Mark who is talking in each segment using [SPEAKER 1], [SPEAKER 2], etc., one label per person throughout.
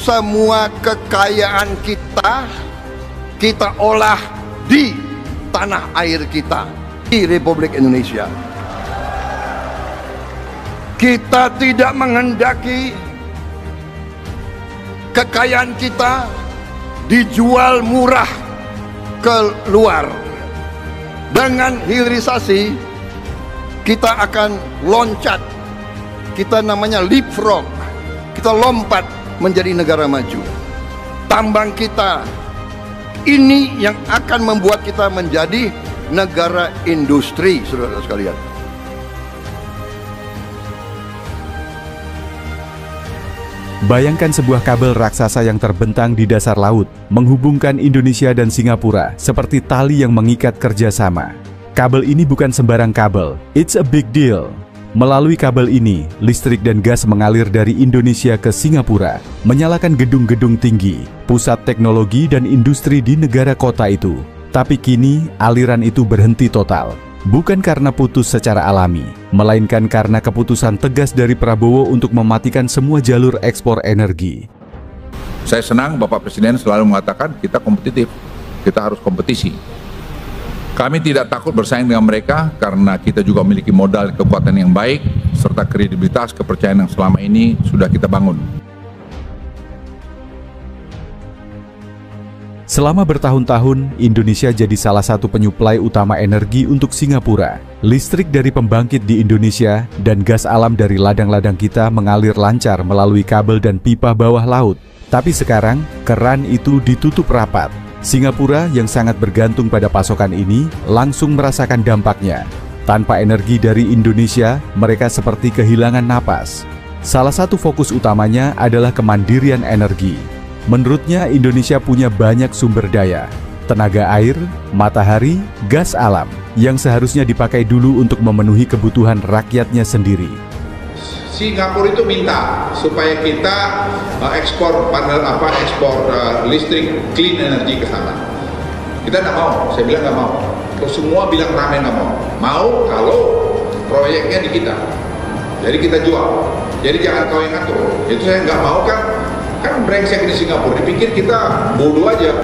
[SPEAKER 1] semua kekayaan kita olah di tanah air kita, di Republik Indonesia. Kita tidak menghendaki kekayaan kita dijual murah ke luar. Dengan hilirisasi kita akan loncat, kita namanya leapfrog, kita lompat menjadi negara maju. Tambang kita ini yang akan membuat kita menjadi negara industri, saudara sekalian.
[SPEAKER 2] Bayangkan sebuah kabel raksasa yang terbentang di dasar laut, menghubungkan Indonesia dan Singapura seperti tali yang mengikat kerjasama. Kabel ini bukan sembarang kabel, it's a big deal. Melalui kabel ini, listrik dan gas mengalir dari Indonesia ke Singapura, menyalakan gedung-gedung tinggi, pusat teknologi dan industri di negara kota itu. Tapi kini, aliran itu berhenti total. Bukan karena putus secara alami, melainkan karena keputusan tegas dari Prabowo untuk mematikan semua jalur ekspor energi.
[SPEAKER 3] Saya senang Bapak Presiden selalu mengatakan kita kompetitif, kita harus kompetisi. Kami tidak takut bersaing dengan mereka karena kita juga memiliki modal kekuatan yang baik serta kredibilitas kepercayaan yang selama ini sudah kita bangun.
[SPEAKER 2] Selama bertahun-tahun, Indonesia jadi salah satu penyuplai utama energi untuk Singapura. Listrik dari pembangkit di Indonesia dan gas alam dari ladang-ladang kita mengalir lancar melalui kabel dan pipa bawah laut. Tapi sekarang, keran itu ditutup rapat. Singapura yang sangat bergantung pada pasokan ini langsung merasakan dampaknya. Tanpa energi dari Indonesia, mereka seperti kehilangan napas. Salah satu fokus utamanya adalah kemandirian energi. Menurutnya, Indonesia punya banyak sumber daya, tenaga air, matahari, gas alam, yang seharusnya dipakai dulu untuk memenuhi kebutuhan rakyatnya sendiri.
[SPEAKER 4] Singapura itu minta supaya kita ekspor listrik clean energy ke sana. Kita nggak mau, saya bilang nggak mau. Terus semua bilang ramai nggak mau. Mau kalau proyeknya di kita. Jadi kita jual. Jadi jangan kau yang ngatur. Itu saya nggak mau kan brengsek di Singapura. Dipikir kita bodoh aja.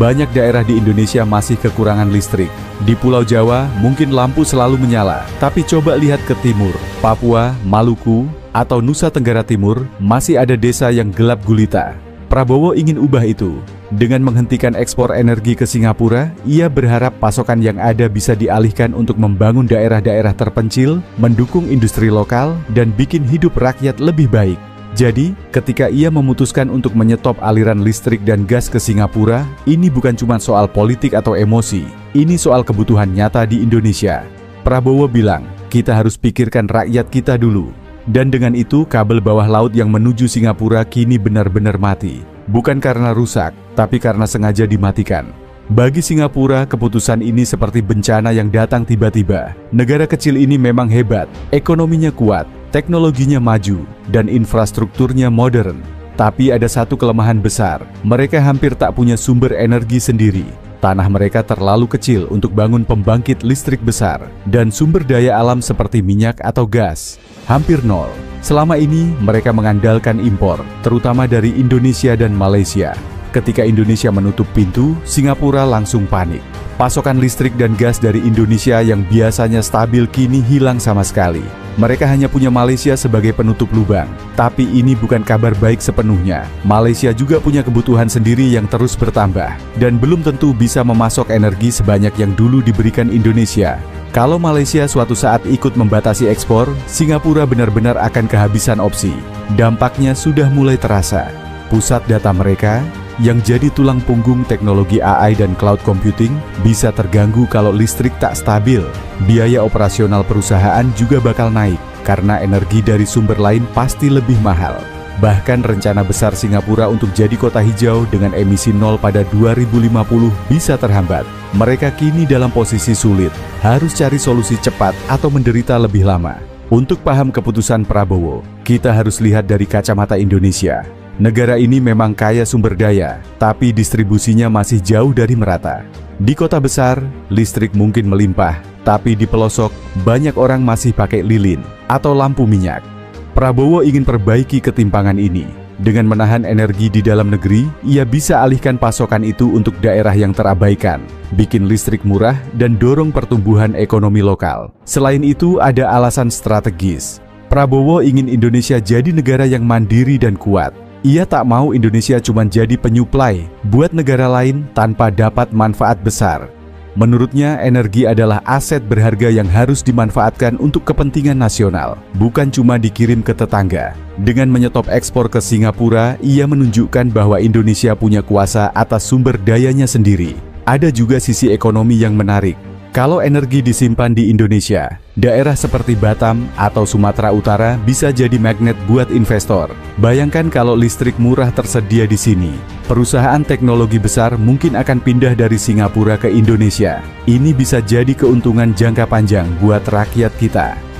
[SPEAKER 2] Banyak daerah di Indonesia masih kekurangan listrik. Di Pulau Jawa mungkin lampu selalu menyala, tapi coba lihat ke timur, Papua, Maluku, atau Nusa Tenggara Timur, masih ada desa yang gelap gulita. Prabowo ingin ubah itu. Dengan menghentikan ekspor energi ke Singapura, ia berharap pasokan yang ada bisa dialihkan untuk membangun daerah-daerah terpencil, mendukung industri lokal, dan bikin hidup rakyat lebih baik. Jadi, ketika ia memutuskan untuk menyetop aliran listrik dan gas ke Singapura, ini bukan cuma soal politik atau emosi, ini soal kebutuhan nyata di Indonesia. Prabowo bilang, kita harus pikirkan rakyat kita dulu. Dan dengan itu, kabel bawah laut yang menuju Singapura kini benar-benar mati. Bukan karena rusak, tapi karena sengaja dimatikan. Bagi Singapura, keputusan ini seperti bencana yang datang tiba-tiba. Negara kecil ini memang hebat, ekonominya kuat, teknologinya maju, dan infrastrukturnya modern. Tapi ada satu kelemahan besar, mereka hampir tak punya sumber energi sendiri. Tanah mereka terlalu kecil untuk bangun pembangkit listrik besar, dan sumber daya alam seperti minyak atau gas hampir nol. Selama ini, mereka mengandalkan impor, terutama dari Indonesia dan Malaysia. Ketika Indonesia menutup pintu, Singapura langsung panik. Pasokan listrik dan gas dari Indonesia yang biasanya stabil kini hilang sama sekali. Mereka hanya punya Malaysia sebagai penutup lubang. Tapi ini bukan kabar baik sepenuhnya. Malaysia juga punya kebutuhan sendiri yang terus bertambah. Dan belum tentu bisa memasok energi sebanyak yang dulu diberikan Indonesia. Kalau Malaysia suatu saat ikut membatasi ekspor, Singapura benar-benar akan kehabisan opsi. Dampaknya sudah mulai terasa. Pusat data mereka, yang jadi tulang punggung teknologi AI dan cloud computing, bisa terganggu kalau listrik tak stabil. Biaya operasional perusahaan juga bakal naik, karena energi dari sumber lain pasti lebih mahal. Bahkan rencana besar Singapura untuk jadi kota hijau dengan emisi nol pada 2050 bisa terhambat. Mereka kini dalam posisi sulit, harus cari solusi cepat atau menderita lebih lama. Untuk paham keputusan Prabowo, kita harus lihat dari kacamata Indonesia. Negara ini memang kaya sumber daya, tapi distribusinya masih jauh dari merata. Di kota besar, listrik mungkin melimpah, tapi di pelosok, banyak orang masih pakai lilin atau lampu minyak. Prabowo ingin perbaiki ketimpangan ini. Dengan menahan energi di dalam negeri, ia bisa alihkan pasokan itu untuk daerah yang terabaikan, bikin listrik murah, dan dorong pertumbuhan ekonomi lokal. Selain itu, ada alasan strategis. Prabowo ingin Indonesia jadi negara yang mandiri dan kuat. Ia tak mau Indonesia cuma jadi penyuplai buat negara lain tanpa dapat manfaat besar. Menurutnya, energi adalah aset berharga yang harus dimanfaatkan untuk kepentingan nasional, bukan cuma dikirim ke tetangga. Dengan menyetop ekspor ke Singapura, ia menunjukkan bahwa Indonesia punya kuasa atas sumber dayanya sendiri. Ada juga sisi ekonomi yang menarik. Kalau energi disimpan di Indonesia, daerah seperti Batam atau Sumatera Utara bisa jadi magnet buat investor. Bayangkan kalau listrik murah tersedia di sini. Perusahaan teknologi besar mungkin akan pindah dari Singapura ke Indonesia. Ini bisa jadi keuntungan jangka panjang buat rakyat kita.